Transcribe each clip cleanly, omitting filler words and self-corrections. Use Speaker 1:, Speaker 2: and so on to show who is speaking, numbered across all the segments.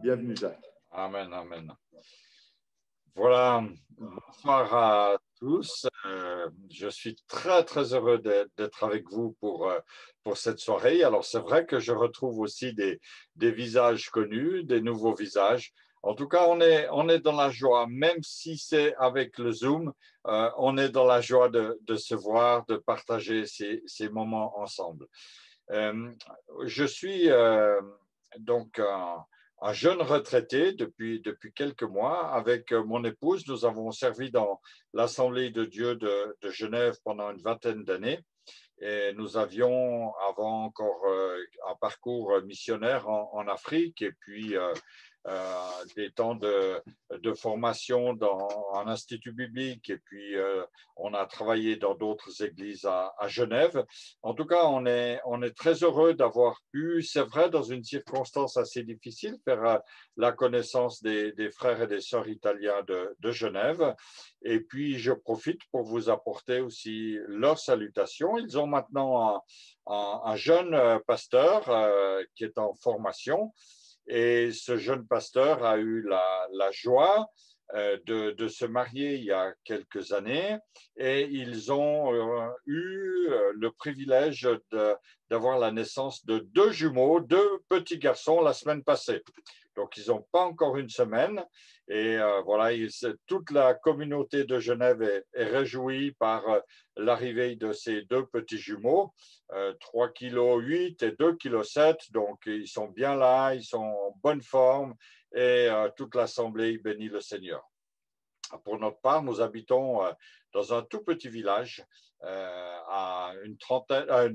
Speaker 1: Bienvenue, Jacques.
Speaker 2: Amen, amen. Voilà, bonsoir à tous. Je suis très, très heureux d'être avec vous pour cette soirée. Alors, c'est vrai que je retrouve aussi des visages connus, des nouveaux visages. En tout cas, on est dans la joie, même si c'est avec le Zoom, on est dans la joie de se voir, de partager ces moments ensemble. Je suis donc un jeune retraité depuis quelques mois. Avec mon épouse, nous avons servi dans l'Assemblée de Dieu de Genève pendant une vingtaine d'années. Et nous avions avant encore un parcours missionnaire en Afrique et puis des temps de formation dans un institut biblique et puis on a travaillé dans d'autres églises à Genève. En tout cas, on est très heureux d'avoir pu, c'est vrai, dans une circonstance assez difficile, faire la connaissance des frères et des sœurs italiens de Genève. Et puis, je profite pour vous apporter aussi leurs salutations. Ils ont maintenant un jeune pasteur qui est en formation. Et ce jeune pasteur a eu la joie de se marier il y a quelques années et ils ont eu le privilège d'avoir la naissance de deux jumeaux, deux petits garçons la semaine passée. Donc, ils n'ont pas encore une semaine. Et voilà, toute la communauté de Genève est réjouie par l'arrivée de ces deux petits jumeaux, 3,8 kg et 2,7 kg. Donc, ils sont bien là, ils sont en bonne forme et toute l'Assemblée bénit le Seigneur. Pour notre part, nous habitons dans un tout petit village à une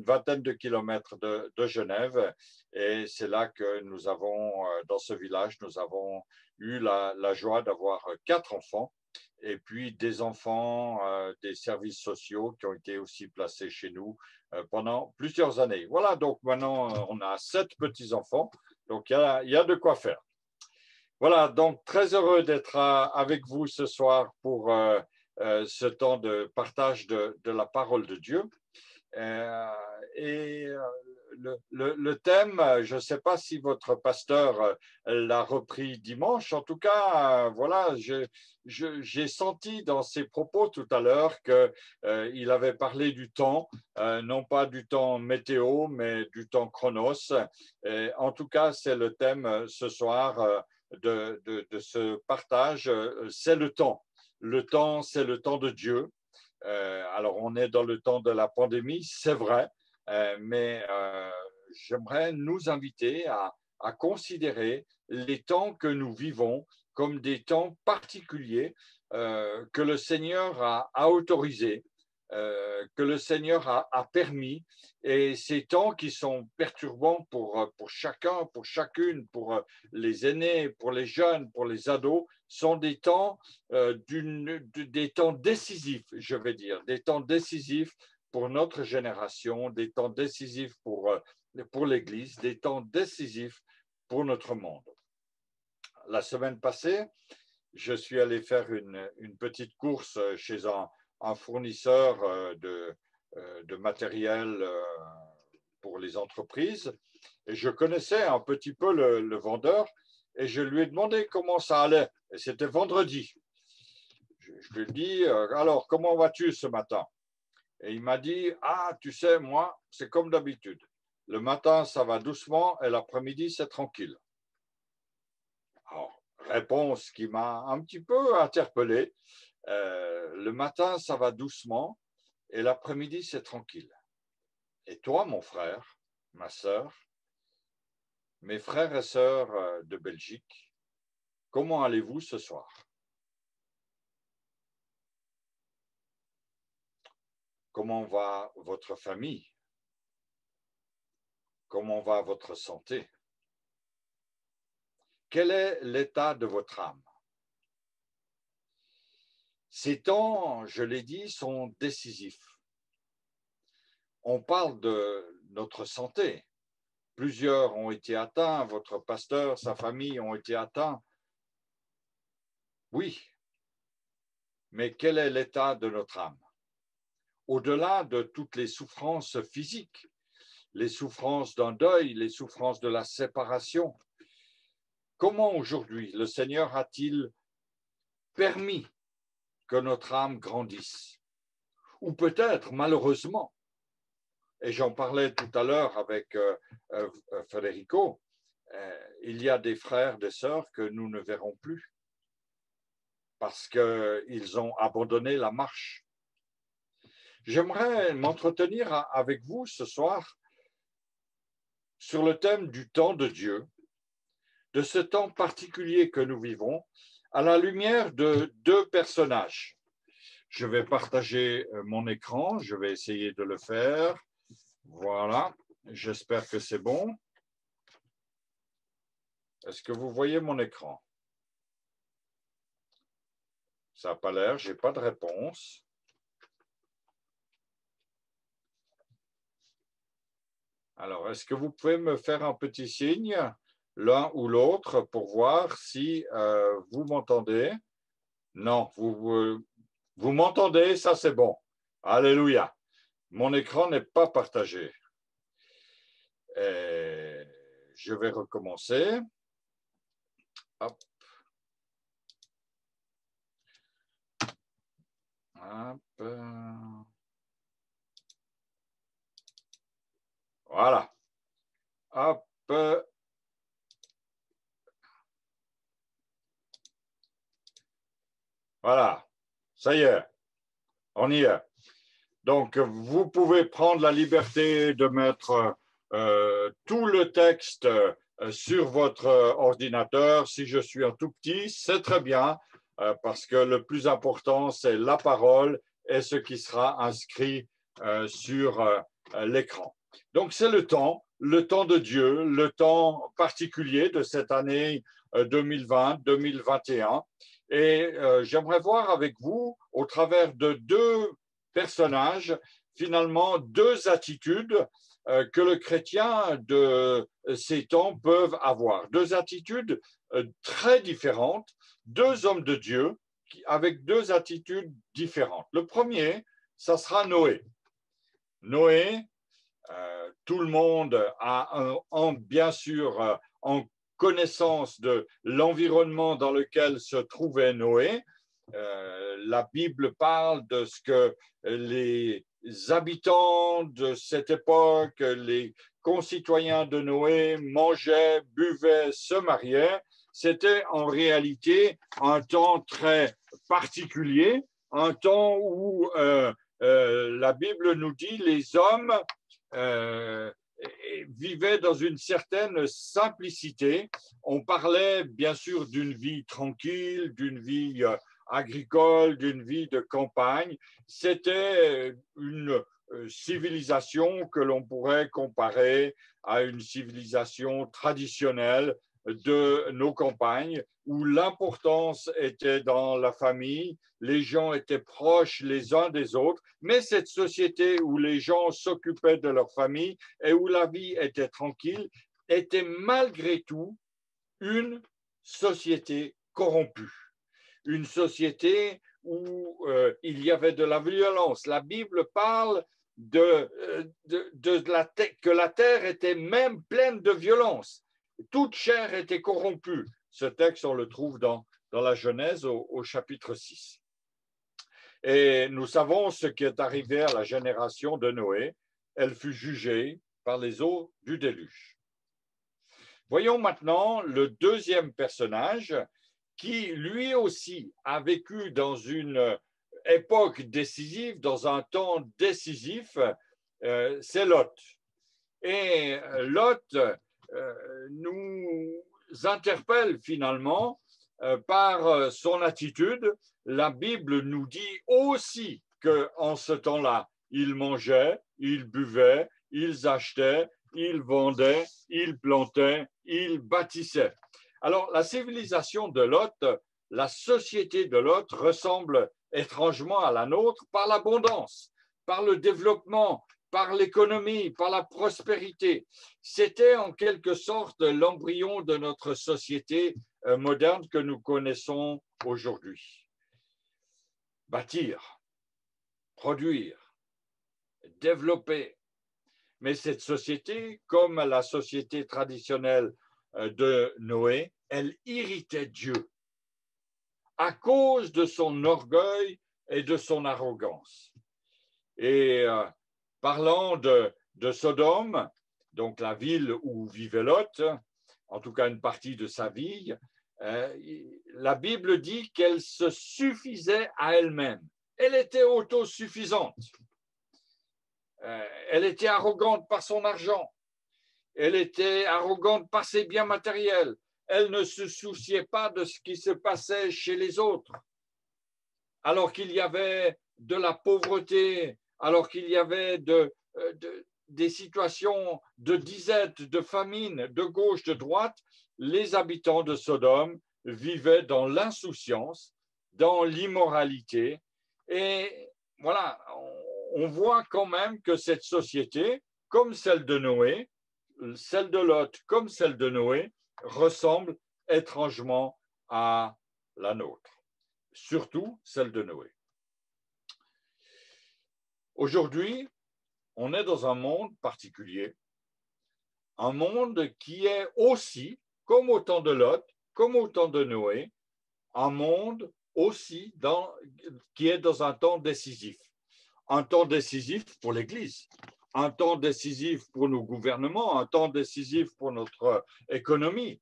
Speaker 2: vingtaine de kilomètres de Genève. Et c'est là que nous avons, dans ce village, nous avons eu la joie d'avoir 4 enfants et puis des enfants des services sociaux qui ont été aussi placés chez nous pendant plusieurs années. Voilà, donc maintenant, on a 7 petits-enfants. Donc, il y a de quoi faire. Voilà, donc très heureux d'être avec vous ce soir pour ce temps de partage de la parole de Dieu. Et le thème, je ne sais pas si votre pasteur l'a repris dimanche. En tout cas, voilà, j'ai senti dans ses propos tout à l'heure qu'il avait parlé du temps, non pas du temps météo, mais du temps chronos. Et en tout cas, c'est le thème ce soir de ce partage, c'est le temps. Le temps, c'est le temps de Dieu. Alors, on est dans le temps de la pandémie, c'est vrai, mais j'aimerais nous inviter à considérer les temps que nous vivons comme des temps particuliers que le Seigneur a autorisés, que le Seigneur a permis. Et ces temps qui sont perturbants pour chacun, pour chacune, pour les aînés, pour les jeunes, pour les ados, sont des temps, des temps décisifs, je vais dire, des temps décisifs pour notre génération, des temps décisifs pour l'Église, des temps décisifs pour notre monde. La semaine passée, je suis allé faire une petite course chez un fournisseur de matériel pour les entreprises. Et je connaissais un petit peu le vendeur et je lui ai demandé comment ça allait. Et c'était vendredi. Je lui ai dit, alors, comment vas-tu ce matin? Et il m'a dit, ah, tu sais, moi, c'est comme d'habitude. Le matin, ça va doucement et l'après-midi, c'est tranquille. Alors, réponse qui m'a un petit peu interpellé. Le matin, ça va doucement et l'après-midi, c'est tranquille. Et toi, mon frère, ma sœur, mes frères et sœurs de Belgique, comment allez-vous ce soir? Comment va votre famille? Comment va votre santé? Quel est l'état de votre âme? Ces temps, je l'ai dit, sont décisifs. On parle de notre santé. Plusieurs ont été atteints, votre pasteur, sa famille ont été atteints. Oui, mais quel est l'état de notre âme? Au-delà de toutes les souffrances physiques, les souffrances d'un deuil, les souffrances de la séparation, comment aujourd'hui le Seigneur a-t-il permis que notre âme grandisse? Ou peut-être, malheureusement, et j'en parlais tout à l'heure avec Federico, il y a des frères, des sœurs que nous ne verrons plus parce qu'ils ont abandonné la marche. J'aimerais m'entretenir avec vous ce soir sur le thème du temps de Dieu, de ce temps particulier que nous vivons, à la lumière de deux personnages. Je vais partager mon écran, je vais essayer de le faire. Voilà, j'espère que c'est bon. Est-ce que vous voyez mon écran? Ça n'a pas l'air, je n'ai pas de réponse. Alors, est-ce que vous pouvez me faire un petit signe, l'un ou l'autre, pour voir si vous m'entendez? Non, vous m'entendez, ça c'est bon. Alléluia. Mon écran n'est pas partagé. Et je vais recommencer. Hop. Hop. Voilà. Hop. Voilà. Ça y est. On y est. Donc, vous pouvez prendre la liberté de mettre tout le texte sur votre ordinateur. Si je suis un tout petit, c'est très bien, parce que le plus important, c'est la parole et ce qui sera inscrit sur l'écran. Donc, c'est le temps de Dieu, le temps particulier de cette année 2020-2021. Et j'aimerais voir avec vous, au travers de deux personnages, finalement, deux attitudes que le chrétien de ces temps peuvent avoir. Deux attitudes très différentes, deux hommes de Dieu avec deux attitudes différentes. Le premier, ça sera Noé. Noé, tout le monde a bien sûr en connaissance de l'environnement dans lequel se trouvait Noé. La Bible parle de ce que les habitants de cette époque, les concitoyens de Noé mangeaient, buvaient, se mariaient. C'était en réalité un temps très particulier, un temps où la Bible nous dit les hommes vivaient dans une certaine simplicité. On parlait bien sûr d'une vie tranquille, d'une vie agricole, d'une vie de campagne. C'était une civilisation que l'on pourrait comparer à une civilisation traditionnelle de nos campagnes, où l'importance était dans la famille, les gens étaient proches les uns des autres, mais cette société où les gens s'occupaient de leur famille et où la vie était tranquille était malgré tout une société corrompue, une société où il y avait de la violence. La Bible parle que la terre était même pleine de violence. Toute chair était corrompue. Ce texte, on le trouve dans la Genèse au chapitre 6. Et nous savons ce qui est arrivé à la génération de Noé. Elle fut jugée par les eaux du déluge. Voyons maintenant le deuxième personnage qui, lui aussi, a vécu dans une époque décisive, dans un temps décisif, c'est Lot. Et Lot nous interpelle finalement par son attitude. La Bible nous dit aussi qu'en ce temps-là, ils mangeaient, ils buvaient, ils achetaient, ils vendaient, ils plantaient, ils bâtissaient. Alors, la civilisation de Lot, la société de Lot ressemble étrangement à la nôtre par l'abondance, par le développement, par l'économie, par la prospérité. C'était en quelque sorte l'embryon de notre société moderne que nous connaissons aujourd'hui. Bâtir, produire, développer. Mais cette société, comme la société traditionnelle de Noé, elle irritait Dieu à cause de son orgueil et de son arrogance. Et parlant de Sodome, donc la ville où vivait Lot, en tout cas une partie de sa vie, la Bible dit qu'elle se suffisait à elle-même. Elle était autosuffisante. Elle était arrogante par son argent. Elle était arrogante par ses biens matériels. Elle ne se souciait pas de ce qui se passait chez les autres. Alors qu'il y avait de la pauvreté, alors qu'il y avait des situations de disette, de famine, de gauche, de droite, les habitants de Sodome vivaient dans l'insouciance, dans l'immoralité. Et voilà, on voit quand même que cette société, comme celle de Noé, celle de Lot comme celle de Noé, ressemble étrangement à la nôtre, surtout celle de Noé. Aujourd'hui, on est dans un monde particulier, un monde qui est aussi, comme au temps de Lot, comme au temps de Noé, un monde aussi qui est dans un temps décisif. Un temps décisif pour l'Église, un temps décisif pour nos gouvernements, un temps décisif pour notre économie.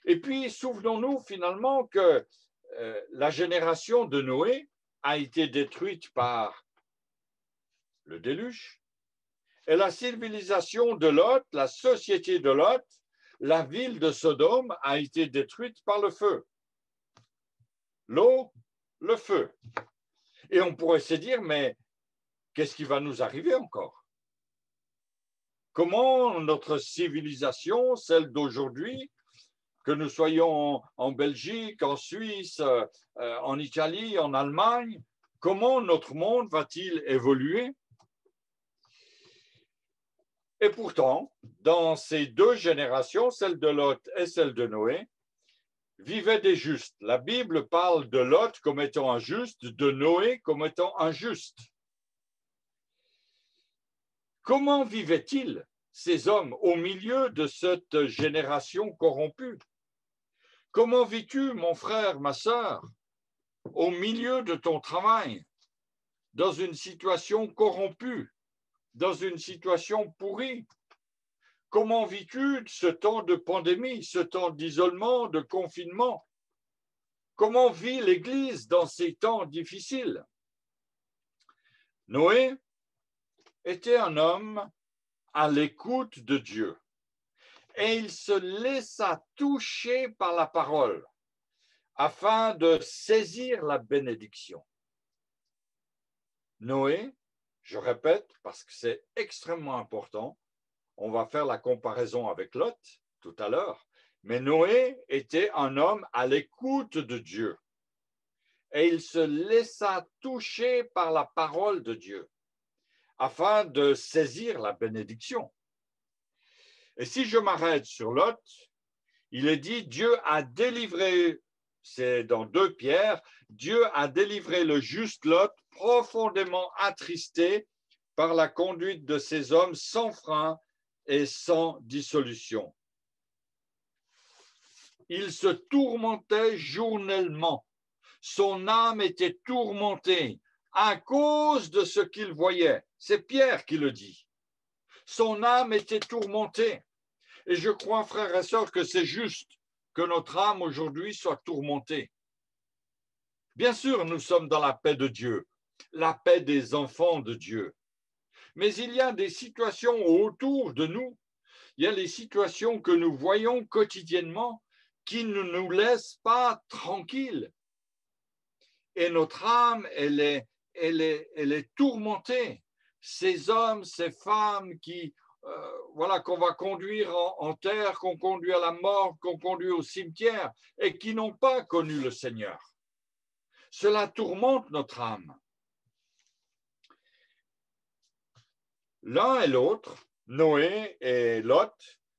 Speaker 2: Et puis, souvenons-nous finalement que la génération de Noé a été détruite par le déluge, et la civilisation de Lot, la société de Lot, la ville de Sodome a été détruite par le feu. L'eau, le feu. Et on pourrait se dire, mais qu'est-ce qui va nous arriver encore? Comment notre civilisation, celle d'aujourd'hui, que nous soyons en Belgique, en Suisse, en Italie, en Allemagne, comment notre monde va-t-il évoluer? Et pourtant, dans ces deux générations, celle de Lot et celle de Noé, vivaient des justes. La Bible parle de Lot comme étant un juste, de Noé comme étant injuste. Comment vivaient-ils, ces hommes, au milieu de cette génération corrompue? Comment vis-tu, mon frère, ma sœur, au milieu de ton travail, dans une situation corrompue, dans une situation pourrie? Comment vis-tu ce temps de pandémie, ce temps d'isolement, de confinement? Comment vit l'Église dans ces temps difficiles? Noé était un homme à l'écoute de Dieu et il se laissa toucher par la parole afin de saisir la bénédiction. Noé, je répète parce que c'est extrêmement important, on va faire la comparaison avec Lot tout à l'heure, mais Noé était un homme à l'écoute de Dieu et il se laissa toucher par la parole de Dieu afin de saisir la bénédiction. Et si je m'arrête sur Lot, il est dit Dieu a délivré, c'est dans 2 Pierre, Dieu a délivré le juste Lot profondément attristé par la conduite de ces hommes sans frein et sans dissolution. Il se tourmentait journellement. Son âme était tourmentée à cause de ce qu'il voyait. C'est Pierre qui le dit. Son âme était tourmentée. Et je crois, frères et sœurs, que c'est juste que notre âme aujourd'hui soit tourmentée. Bien sûr, nous sommes dans la paix de Dieu, la paix des enfants de Dieu. Mais il y a des situations autour de nous, il y a les situations que nous voyons quotidiennement qui ne nous laissent pas tranquilles. Et notre âme, elle est tourmentée. Ces hommes, ces femmes qui, voilà, qu'on va conduire en terre, qu'on conduit à la mort, qu'on conduit au cimetière, et qui n'ont pas connu le Seigneur. Cela tourmente notre âme. L'un et l'autre, Noé et Lot,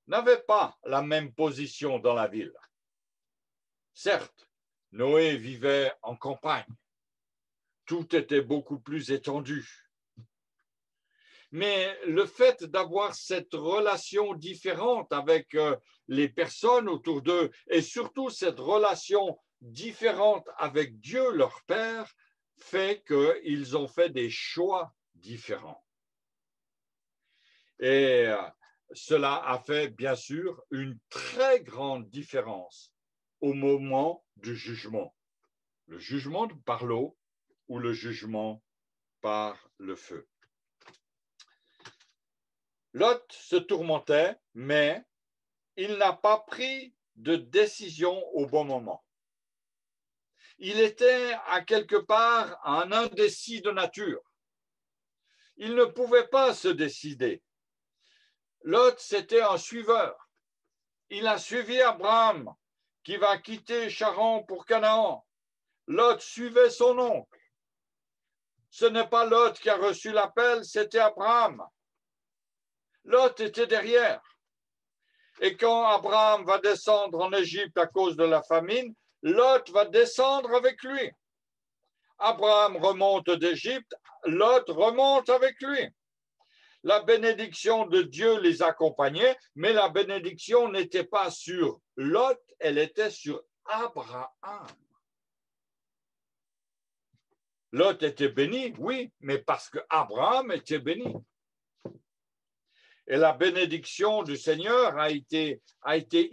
Speaker 2: n'avaient pas la même position dans la ville. Certes, Noé vivait en campagne. Tout était beaucoup plus étendu. Mais le fait d'avoir cette relation différente avec les personnes autour d'eux et surtout cette relation différente avec Dieu, leur Père, fait qu'ils ont fait des choix différents. Et cela a fait, bien sûr, une très grande différence au moment du jugement. Le jugement par l'eau ou le jugement par le feu. Lot se tourmentait, mais il n'a pas pris de décision au bon moment. Il était à quelque part un indécis de nature. Il ne pouvait pas se décider. Lot, c'était un suiveur. Il a suivi Abraham, qui va quitter Charan pour Canaan. Lot suivait son oncle. Ce n'est pas Lot qui a reçu l'appel, c'était Abraham. Lot était derrière. Et quand Abraham va descendre en Égypte à cause de la famine, Lot va descendre avec lui. Abraham remonte d'Égypte, Lot remonte avec lui. La bénédiction de Dieu les accompagnait, mais la bénédiction n'était pas sur Lot, elle était sur Abraham. Lot était béni, oui, mais parce que Abraham était béni. Et la bénédiction du Seigneur a été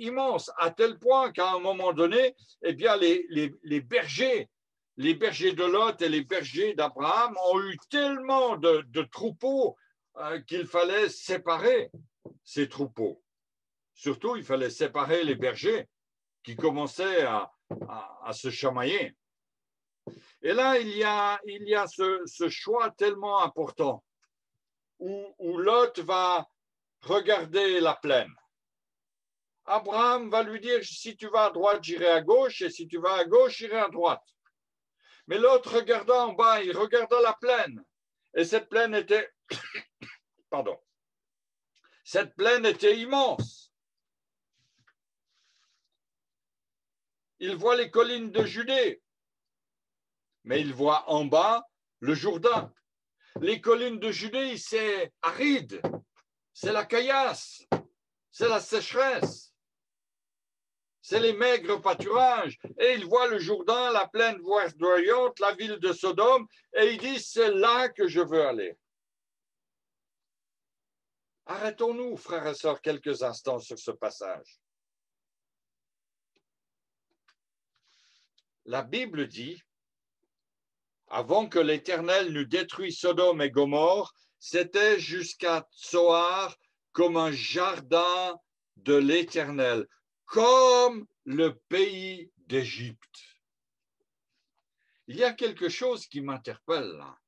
Speaker 2: immense, à tel point qu'à un moment donné, eh bien, les bergers de Lot et les bergers d'Abraham ont eu tellement de troupeaux qu'il fallait séparer ces troupeaux. Surtout, il fallait séparer les bergers qui commençaient à se chamailler. Et là, il y a ce choix tellement important où Lot va regarder la plaine. Abraham va lui dire, si tu vas à droite, j'irai à gauche, et si tu vas à gauche, j'irai à droite. Mais l'autre regarda en bas, il regarda la plaine. Et cette plaine était, pardon, cette plaine était immense. Il voit les collines de Judée, mais il voit en bas le Jourdain. Les collines de Judée, c'est aride, c'est la caillasse, c'est la sécheresse, c'est les maigres pâturages. Et il voit le Jourdain, la plaine verdoyante, la ville de Sodome, et il dit, c'est là que je veux aller. Arrêtons-nous, frères et sœurs, quelques instants sur ce passage. La Bible dit, avant que l'Éternel n'eût détruit Sodome et Gomorrhe, c'était jusqu'à Tsoar comme un jardin de l'Éternel, comme le pays d'Égypte. Il y a quelque chose qui m'interpelle là.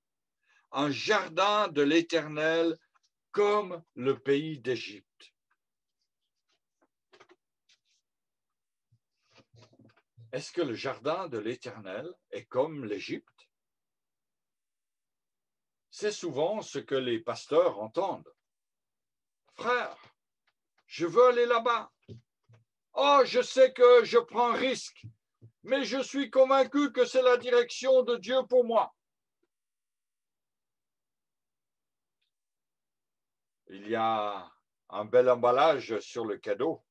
Speaker 2: Un jardin de l'Éternel comme le pays d'Égypte. Est-ce que le jardin de l'Éternel est comme l'Égypte? C'est souvent ce que les pasteurs entendent. Frère, je veux aller là-bas. Oh, je sais que je prends un risque, mais je suis convaincu que c'est la direction de Dieu pour moi. Il y a un bel emballage sur le cadeau.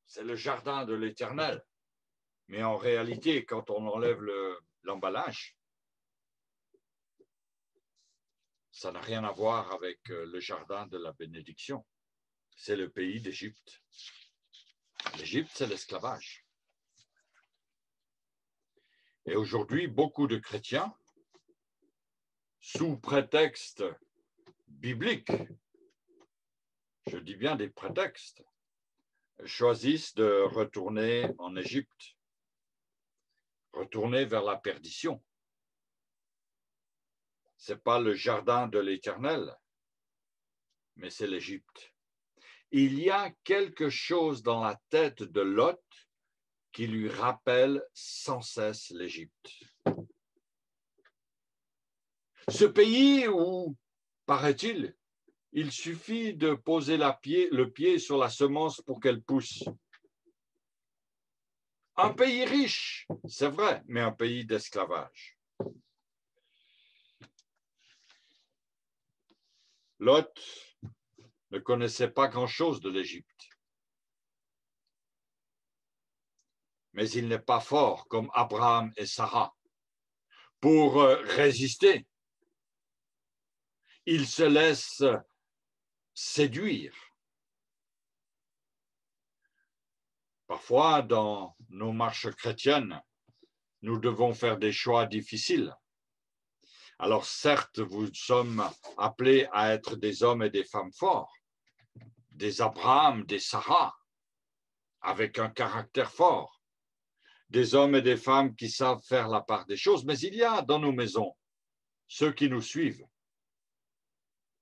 Speaker 2: C'est le jardin de l'Éternel. Mais en réalité, quand on enlève l'emballage, ça n'a rien à voir avec le jardin de la bénédiction. C'est le pays d'Égypte. L'Égypte, c'est l'esclavage. Et aujourd'hui, beaucoup de chrétiens, sous prétexte biblique, je dis bien des prétextes, choisissent de retourner en Égypte, retourner vers la perdition. Ce n'est pas le jardin de l'Éternel, mais c'est l'Égypte. Il y a quelque chose dans la tête de Lot qui lui rappelle sans cesse l'Égypte. Ce pays où, paraît-il, il suffit de poser le pied sur la semence pour qu'elle pousse. Un pays riche, c'est vrai, mais un pays d'esclavage. Lot ne connaissait pas grand-chose de l'Égypte. Mais il n'est pas fort comme Abraham et Sarah pour résister. Il se laisse séduire. Parfois, dans nos marches chrétiennes, nous devons faire des choix difficiles. Alors certes, nous sommes appelés à être des hommes et des femmes forts, des Abraham, des Sarah, avec un caractère fort, des hommes et des femmes qui savent faire la part des choses, mais il y a dans nos maisons ceux qui nous suivent,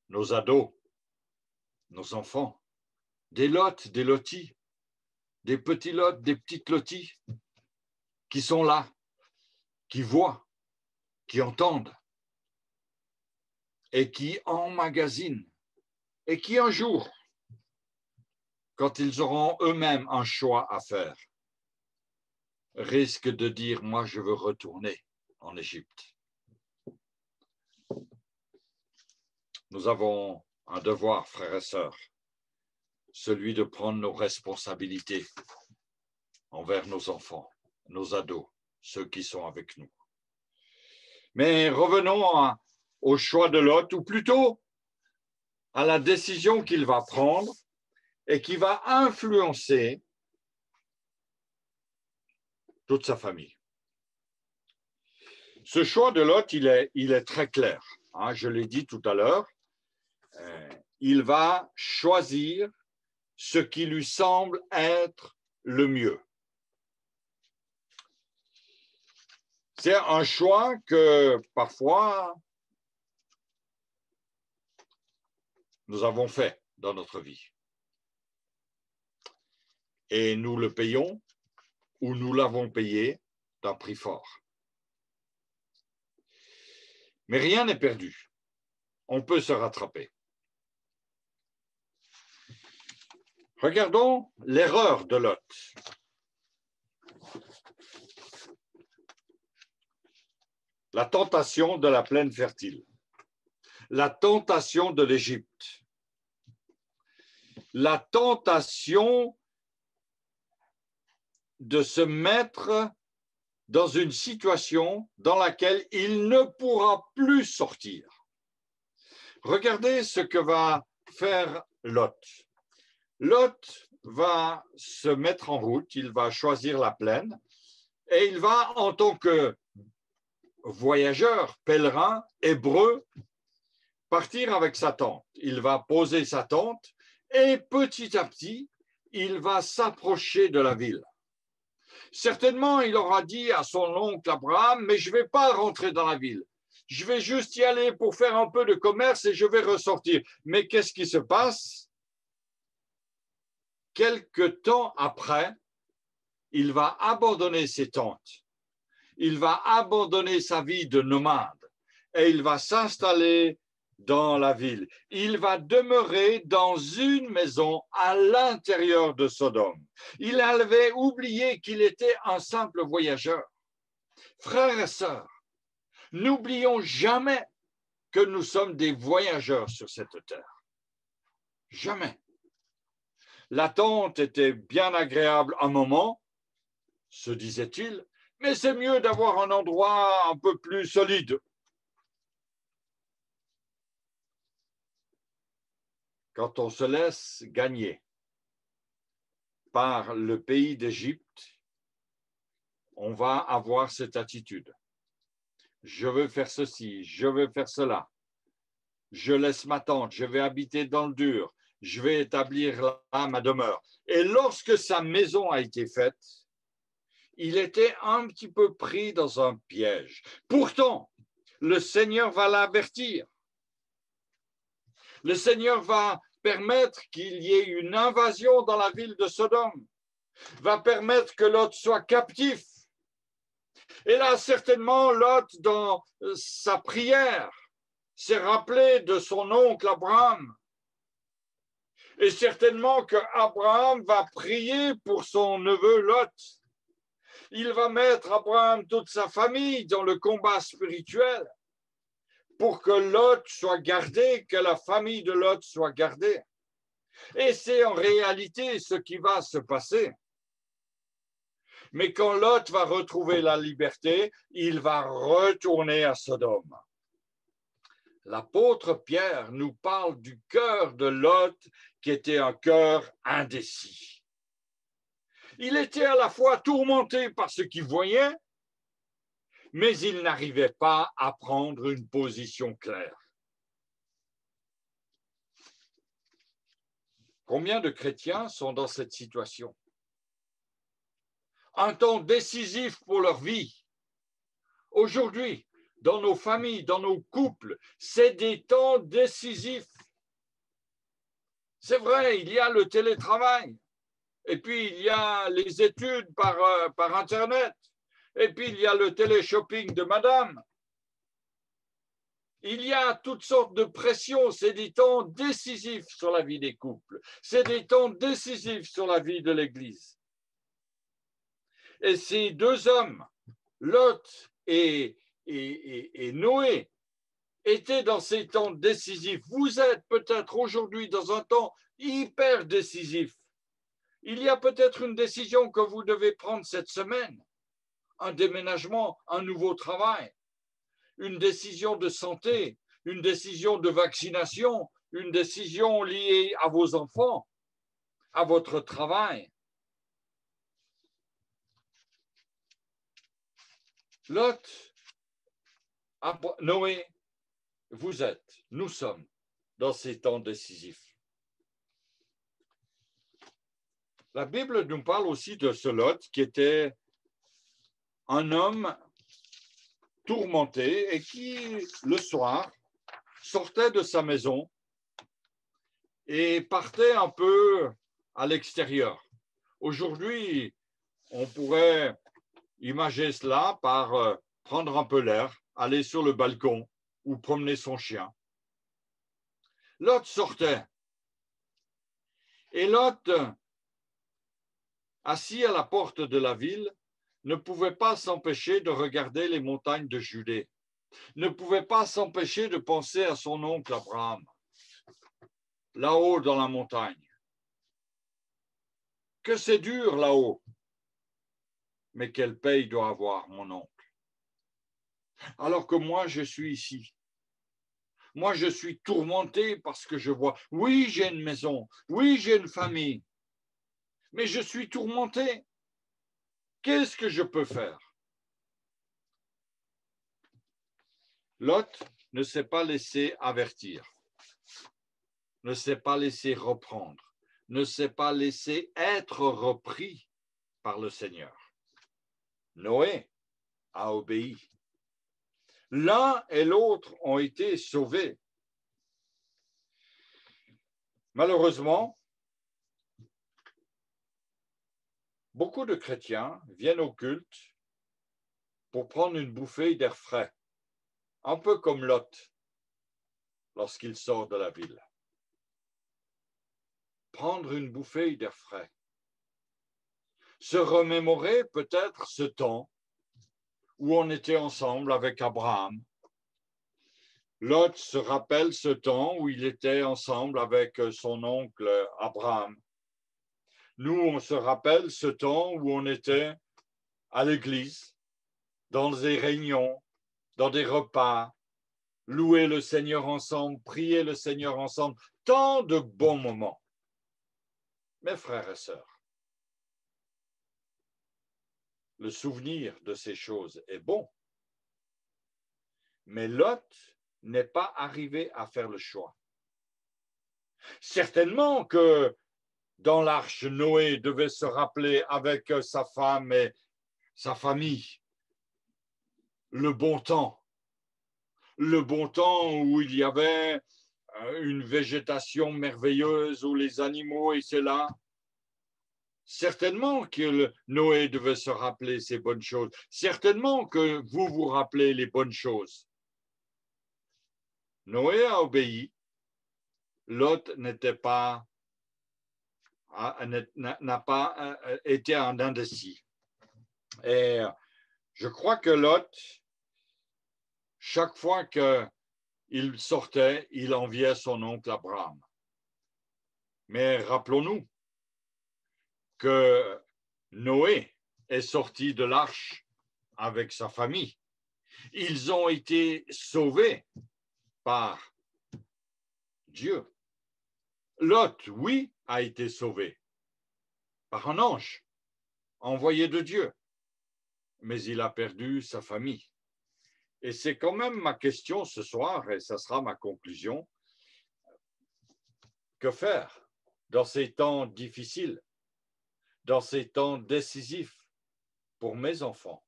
Speaker 2: nos ados, nos enfants, des lots, des lotis, des petits lots, des petites lotis, qui sont là, qui voient, qui entendent, et qui emmagasinent, et qui un jour, quand ils auront eux-mêmes un choix à faire, risquent de dire « moi, je veux retourner en Égypte ». Nous avons un devoir, frères et sœurs, celui de prendre nos responsabilités envers nos enfants, nos ados, ceux qui sont avec nous. Mais revenons au choix de Lot, ou plutôt à la décision qu'il va prendre et qui va influencer toute sa famille. Ce choix de Lot, il est très clair. Hein, je l'ai dit tout à l'heure. Il va choisir ce qui lui semble être le mieux. C'est un choix que parfois nous avons fait dans notre vie. Et nous le payons ou nous l'avons payé d'un prix fort. Mais rien n'est perdu. On peut se rattraper. Regardons l'erreur de Lot. La tentation de la plaine fertile. La tentation de l'Égypte. La tentation de se mettre dans une situation dans laquelle il ne pourra plus sortir. Regardez ce que va faire Lot. Lot va se mettre en route, il va choisir la plaine et il va, en tant que voyageur, pèlerin, hébreu, partir avec sa tente. Il va poser sa tente et petit à petit, il va s'approcher de la ville. Certainement, il aura dit à son oncle Abraham, mais je ne vais pas rentrer dans la ville. Je vais juste y aller pour faire un peu de commerce et je vais ressortir. Mais qu'est-ce qui se passe? Quelque temps après, il va abandonner ses tentes. Il va abandonner sa vie de nomade et il va s'installer dans la ville. Il va demeurer dans une maison à l'intérieur de Sodome. Il avait oublié qu'il était un simple voyageur. Frères et sœurs, n'oublions jamais que nous sommes des voyageurs sur cette terre. Jamais. L'attente était bien agréable un moment, se disait-il, mais c'est mieux d'avoir un endroit un peu plus solide. Quand on se laisse gagner par le pays d'Égypte, on va avoir cette attitude. Je veux faire ceci, je veux faire cela. Je laisse ma tente, je vais habiter dans le dur, je vais établir là ma demeure. Et lorsque sa maison a été faite, il était un petit peu pris dans un piège. Pourtant, le Seigneur va l'avertir. Le Seigneur va permettre qu'il y ait une invasion dans la ville de Sodome, va permettre que Lot soit captif. Et là, certainement, Lot, dans sa prière, s'est rappelé de son oncle Abraham. Et certainement que Abraham va prier pour son neveu Lot. Il va mettre Abraham, toute sa famille, dans le combat spirituel pour que Lot soit gardé, que la famille de Lot soit gardée. Et c'est en réalité ce qui va se passer. Mais quand Lot va retrouver la liberté, il va retourner à Sodome. L'apôtre Pierre nous parle du cœur de Lot qui était un cœur indécis. Il était à la fois tourmenté par ce qu'il voyait, mais il n'arrivait pas à prendre une position claire. Combien de chrétiens sont dans cette situation? Un temps décisif pour leur vie. Aujourd'hui, dans nos familles, dans nos couples, c'est des temps décisifs. C'est vrai, il y a le télétravail, et puis il y a les études par Internet, et puis il y a le télé-shopping de madame. Il y a toutes sortes de pressions, c'est des temps décisifs sur la vie des couples, c'est des temps décisifs sur la vie de l'Église. Et ces deux hommes, Lot et Noé, étaient dans ces temps décisifs. Vous êtes peut-être aujourd'hui dans un temps hyper décisif. Il y a peut-être une décision que vous devez prendre cette semaine, un déménagement, un nouveau travail, une décision de santé, une décision de vaccination, une décision liée à vos enfants, à votre travail. Lot, Noé, nous sommes dans ces temps décisifs. La Bible nous parle aussi de ce Lot qui était un homme tourmenté et qui, le soir, sortait de sa maison et partait un peu à l'extérieur. Aujourd'hui, on pourrait imaginer cela par prendre un peu l'air, aller sur le balcon ou promener son chien. Lot sortait. Et Lot, assis à la porte de la ville, ne pouvait pas s'empêcher de regarder les montagnes de Judée, ne pouvait pas s'empêcher de penser à son oncle Abraham, là-haut dans la montagne. Que c'est dur là-haut, mais quelle paye doit avoir mon oncle. Alors que moi, je suis ici. Moi, je suis tourmenté parce que je vois, oui, j'ai une maison, oui, j'ai une famille, mais je suis tourmenté. Qu'est-ce que je peux faire? Lot ne s'est pas laissé avertir, ne s'est pas laissé reprendre, ne s'est pas laissé être repris par le Seigneur. Noé a obéi. L'un et l'autre ont été sauvés. Malheureusement, beaucoup de chrétiens viennent au culte pour prendre une bouffée d'air frais, un peu comme Lot lorsqu'il sort de la ville. Prendre une bouffée d'air frais. Se remémorer peut-être ce temps où on était ensemble avec Abraham. Lot se rappelle ce temps où il était ensemble avec son oncle Abraham. Nous, on se rappelle ce temps où on était à l'église, dans des réunions, dans des repas, louer le Seigneur ensemble, prier le Seigneur ensemble, tant de bons moments. Mes frères et sœurs, le souvenir de ces choses est bon, mais Lot n'est pas arrivé à faire le choix. Certainement que dans l'arche, Noé devait se rappeler avec sa femme et sa famille le bon temps où il y avait une végétation merveilleuse, où les animaux étaient là. Certainement que Noé devait se rappeler ces bonnes choses. Certainement que vous vous rappelez les bonnes choses. Noé a obéi. Lot n'a pas été un indécis. Et je crois que Lot, chaque fois que il sortait, il enviait son oncle Abraham. Mais rappelons-nous que Noé est sorti de l'arche avec sa famille. Ils ont été sauvés par Dieu. Lot, oui, a été sauvé par un ange envoyé de Dieu, mais il a perdu sa famille. Et c'est quand même ma question ce soir, et ça sera ma conclusion. Que faire dans ces temps difficiles, dans ces temps décisifs pour mes enfants?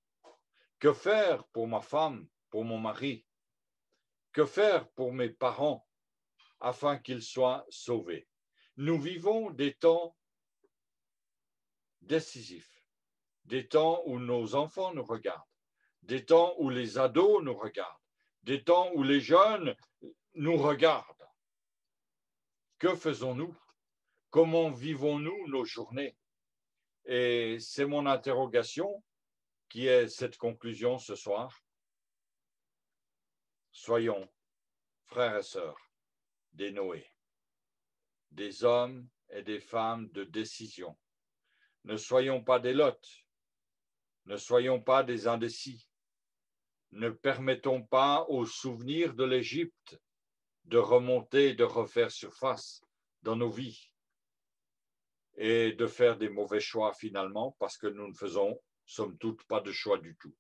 Speaker 2: Que faire pour ma femme, pour mon mari? Que faire pour mes parents afin qu'ils soient sauvés? Nous vivons des temps décisifs, des temps où nos enfants nous regardent, des temps où les ados nous regardent, des temps où les jeunes nous regardent. Que faisons-nous? Comment vivons-nous nos journées? Et c'est mon interrogation qui est cette conclusion ce soir. Soyons, frères et sœurs, des Noé, des hommes et des femmes de décision. Ne soyons pas des Lot, ne soyons pas des indécis. Ne permettons pas aux souvenirs de l'Égypte de remonter, de refaire surface dans nos vies et de faire des mauvais choix finalement parce que nous ne faisons, somme toute, pas de choix du tout.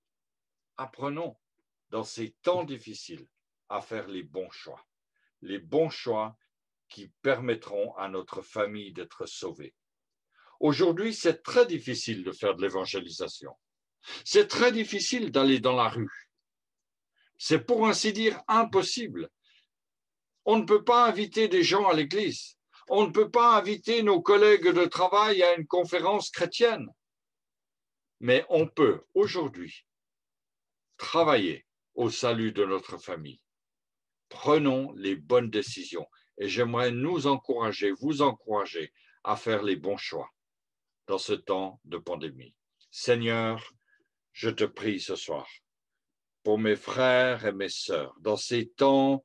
Speaker 2: Apprenons dans ces temps difficiles à faire les bons choix qui permettront à notre famille d'être sauvée. Aujourd'hui, c'est très difficile de faire de l'évangélisation. C'est très difficile d'aller dans la rue. C'est pour ainsi dire impossible. On ne peut pas inviter des gens à l'église. On ne peut pas inviter nos collègues de travail à une conférence chrétienne. Mais on peut aujourd'hui travailler au salut de notre famille. Prenons les bonnes décisions. Et j'aimerais nous encourager, vous encourager à faire les bons choix dans ce temps de pandémie. Seigneur, je te prie ce soir pour mes frères et mes sœurs dans ces temps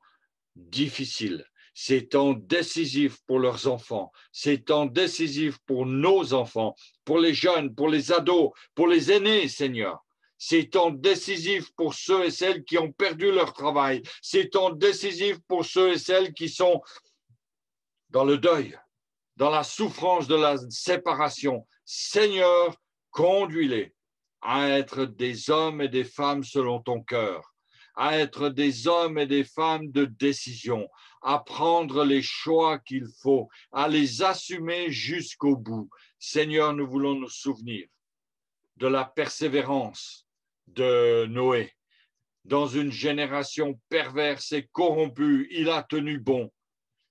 Speaker 2: difficiles, ces temps décisifs pour leurs enfants, ces temps décisifs pour nos enfants, pour les jeunes, pour les ados, pour les aînés, Seigneur. Ces temps décisifs pour ceux et celles qui ont perdu leur travail, ces temps décisifs pour ceux et celles qui sont dans le deuil, dans la souffrance de la séparation. Seigneur, conduis-les à être des hommes et des femmes selon ton cœur, à être des hommes et des femmes de décision, à prendre les choix qu'il faut, à les assumer jusqu'au bout. Seigneur, nous voulons nous souvenir de la persévérance de Noé. Dans une génération perverse et corrompue, il a tenu bon.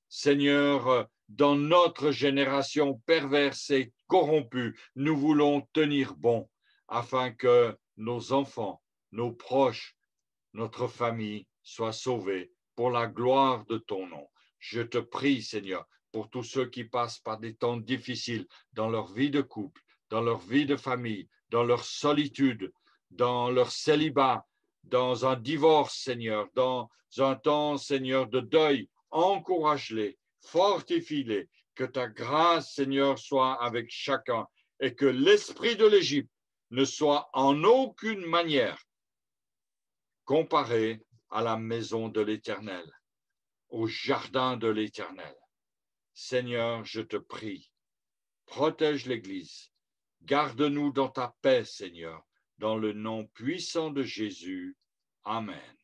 Speaker 2: Seigneur, dans notre génération perverse et corrompue, nous voulons tenir bon afin que nos enfants, nos proches, notre famille soient sauvés pour la gloire de ton nom. Je te prie, Seigneur, pour tous ceux qui passent par des temps difficiles dans leur vie de couple, dans leur vie de famille, dans leur solitude, dans leur célibat, dans un divorce, Seigneur, dans un temps, Seigneur, de deuil. Encourage-les, fortifie-les, que ta grâce, Seigneur, soit avec chacun et que l'esprit de l'Égypte ne soit en aucune manière comparé à la maison de l'Éternel, au jardin de l'Éternel. Seigneur, je te prie, protège l'Église, garde-nous dans ta paix, Seigneur, dans le nom puissant de Jésus. Amen.